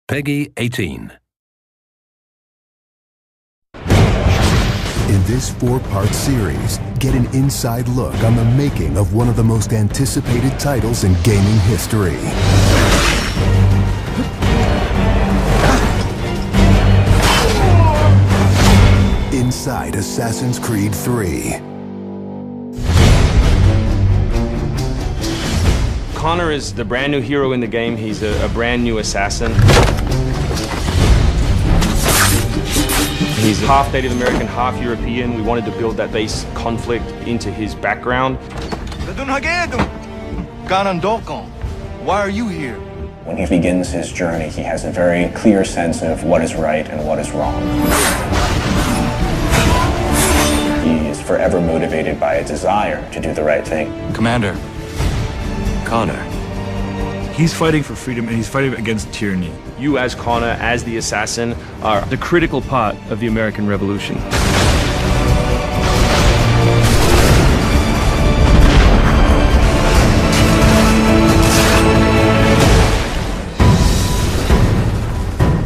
Peggy 18. In this 4-part series, get an inside look on the making of one of the most anticipated titles in gaming history. Inside Assassin's Creed 3. Connor is the brand new hero in the game. He's a brand new assassin. He's half Native American, half European. We wanted to build that base conflict into his background. Why are you here? When he begins his journey, he has a very clear sense of what is right and what is wrong. He is forever motivated by a desire to do the right thing. Commander, Connor. He's fighting for freedom and he's fighting against tyranny. You as Connor, as the assassin, are the critical part of the American Revolution.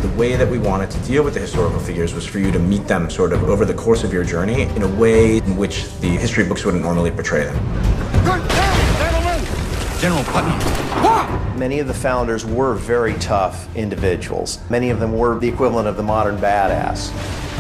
The way that we wanted to deal with the historical figures was for you to meet them sort of over the course of your journey in a way in which the history books wouldn't normally portray them. General Putnam. Many of the founders were very tough individuals. Many of them were the equivalent of the modern badass.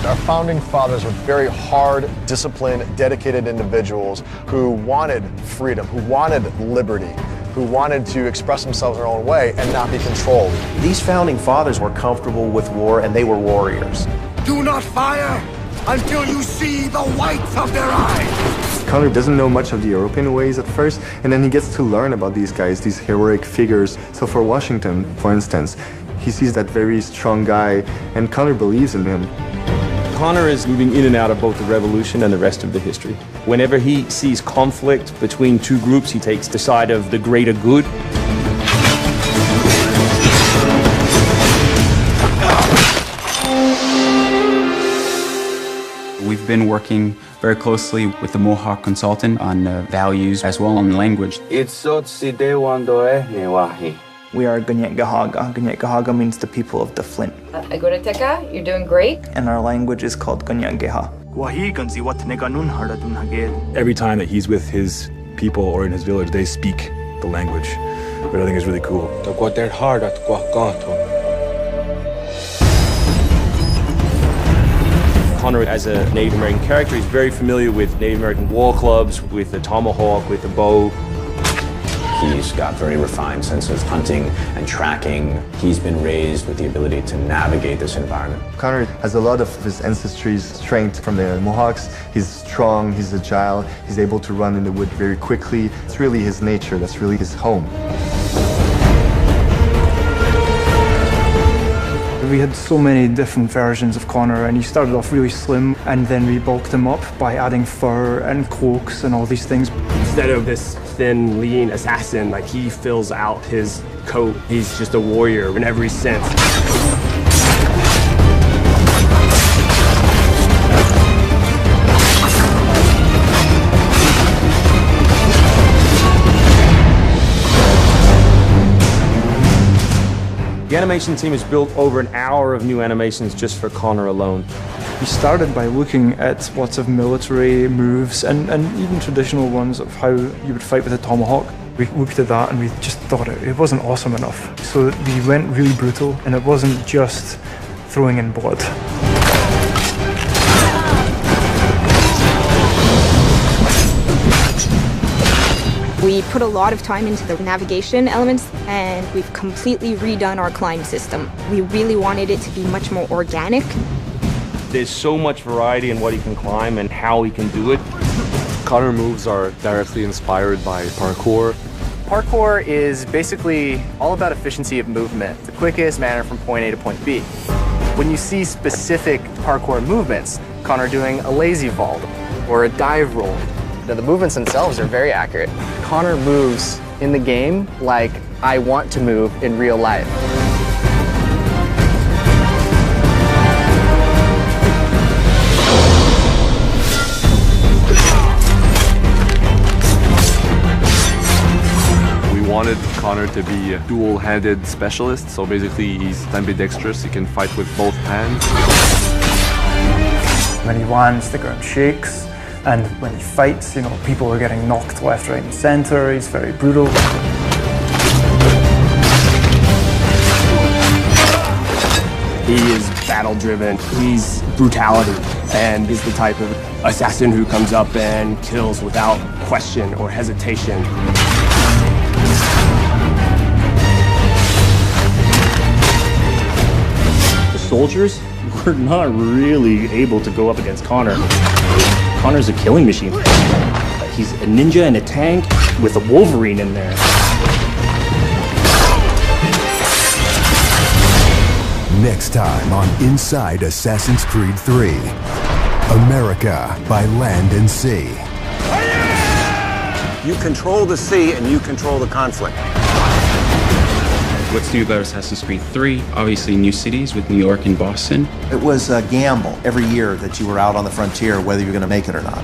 Our founding fathers were very hard, disciplined, dedicated individuals who wanted freedom, who wanted liberty, who wanted to express themselves in their own way and not be controlled. These founding fathers were comfortable with war and they were warriors. Do not fire until you see the whites of their eyes. Connor doesn't know much of the European ways at first, and then he gets to learn about these guys, these heroic figures. So for Washington, for instance, he sees that very strong guy, and Connor believes in him. Connor is moving in and out of both the revolution and the rest of the history. Whenever he sees conflict between two groups, he takes the side of the greater good. We've been working very closely with the Mohawk consultant on values as well on language. We are Gunyet Gahaga. Gunyet Gahaga means the people of the Flint. Agora, you're doing great. And our language is called Gunyet Geha. Every time that he's with his people or in his village, they speak the language, which I think is really cool. Connor, as a Native American character, is very familiar with Native American war clubs, with the tomahawk, with the bow. He's got very refined sense of hunting and tracking. He's been raised with the ability to navigate this environment. Connor has a lot of his ancestry's strength from the Mohawks. He's strong, he's agile, he's able to run in the wood very quickly. It's really his nature, that's really his home. We had so many different versions of Connor, and he started off really slim, and then we bulked him up by adding fur and cloaks and all these things. Instead of this thin, lean assassin, like he fills out his coat. He's just a warrior in every sense. The animation team has built over an hour of new animations just for Connor alone. We started by looking at lots of military moves and even traditional ones of how you would fight with a tomahawk. We looked at that and we just thought it wasn't awesome enough. So we went really brutal, and it wasn't just throwing in blood. We put a lot of time into the navigation elements, and we've completely redone our climb system. We really wanted it to be much more organic. There's so much variety in what he can climb and how he can do it. Connor moves are directly inspired by parkour. Parkour is basically all about efficiency of movement, the quickest manner from point A to point B. When you see specific parkour movements, Connor doing a lazy vault or a dive roll, now, the movements themselves are very accurate. Connor moves in the game like I want to move in real life. We wanted Connor to be a dual-handed specialist. So basically, he's ambidextrous. He can fight with both hands. When he lands, the ground shakes. And when he fights, you know, people are getting knocked left, right, and center. He's very brutal. He is battle-driven. He's brutality, and he's the type of assassin who comes up and kills without question or hesitation. The soldiers were not really able to go up against Connor. Connor's a killing machine. He's a ninja and a tank with a Wolverine in there. Next time on Inside Assassin's Creed 3, America by Land and Sea. You control the sea and you control the conflict. What's new about Assassin's Creed 3? Obviously new cities with New York and Boston. It was a gamble every year that you were out on the frontier, whether you're going to make it or not.